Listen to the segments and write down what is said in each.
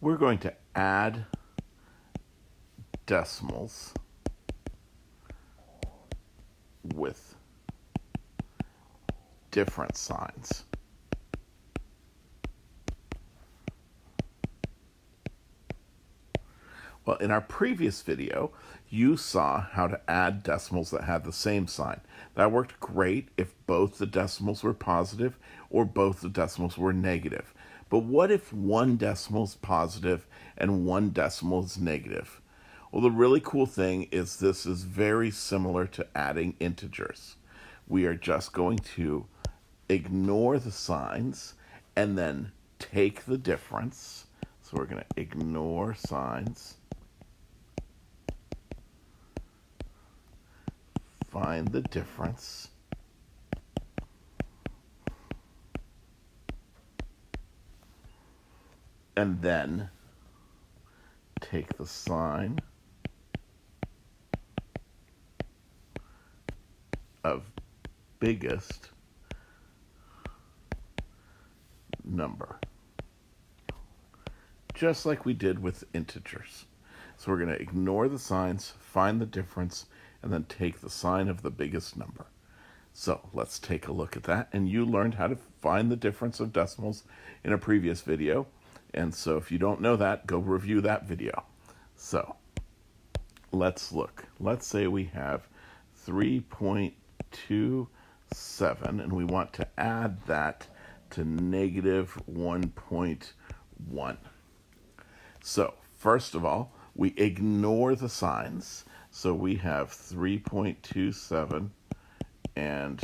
we're going to add decimals with different signs. Well, in our previous video, you saw how to add decimals that had the same sign. That worked great if both the decimals were positive or both the decimals were negative. But what if one decimal is positive and one decimal is negative? Well, the really cool thing is this is very similar to adding integers. We are just going to ignore the signs and then take the difference. So we're going to ignore signs, find the difference, and then take the sign of biggest number, just like we did with integers. So we're going to ignore the signs, find the difference, and then take the sign of the biggest number. So let's take a look at that. And you learned how to find the difference of decimals in a previous video. And so if you don't know that, go review that video. So let's look. Let's say we have 3.27 and we want to add that to negative 1.1. So first of all, we ignore the signs. So we have 3.27 and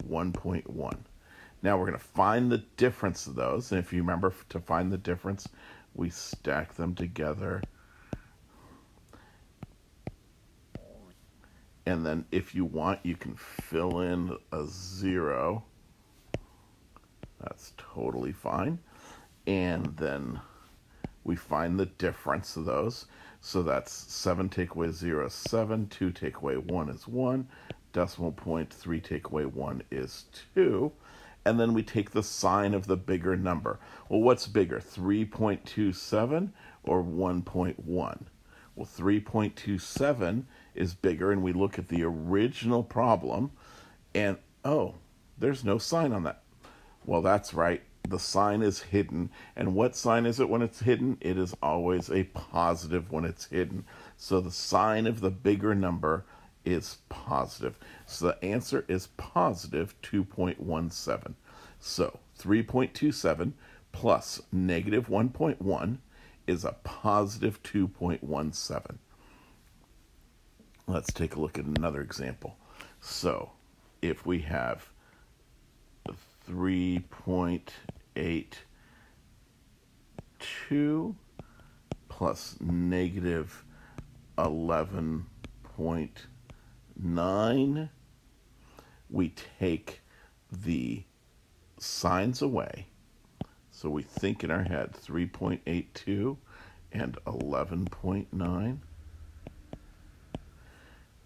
1.1. Now we're going to find the difference of those. And if you remember, to find the difference, we stack them together. And then if you want, you can fill in a 0. That's totally fine. And then we find the difference of those. So that's 7 take away 0 is 7, 2 take away 1 is 1, decimal point 3 take away 1 is 2. And then we take the sign of the bigger number. Well, what's bigger, 3.27 or 1.1? Well, 3.27 is bigger, and we look at the original problem, and oh, there's no sign on that. Well, that's right. The sign is hidden. And what sign is it when it's hidden? It is always a positive when it's hidden. So the sign of the bigger number is positive. So the answer is positive 2.17. So 3.27 plus negative 1.1 is a positive 2.17. Let's take a look at another example. So if we have 3.82 plus negative 11.9, we take the signs away. So we think in our head 3.82 and 11.9.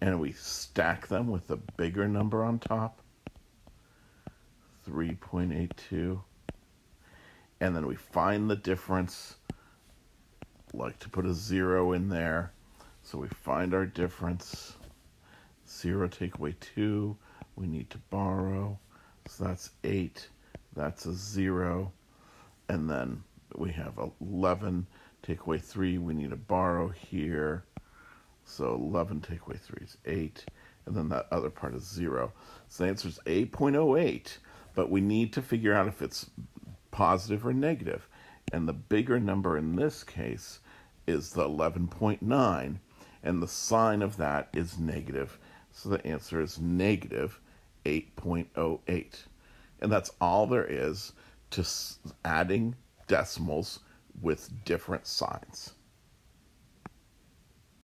And we stack them with the bigger number on top, 3.82. And then we find the difference. Like to put a 0 in there. So we find our difference. 0 take away 2. We need to borrow. So that's 8. That's a 0. And then we have 11 take away 3. We need to borrow here. So 11 take away 3 is 8. And then that other part is 0. So the answer is 8.08. But we need to figure out if it's positive or negative. And the bigger number in this case is the 11.9. And the sign of that is negative. So the answer is negative 8.08. And that's all there is to adding decimals with different signs.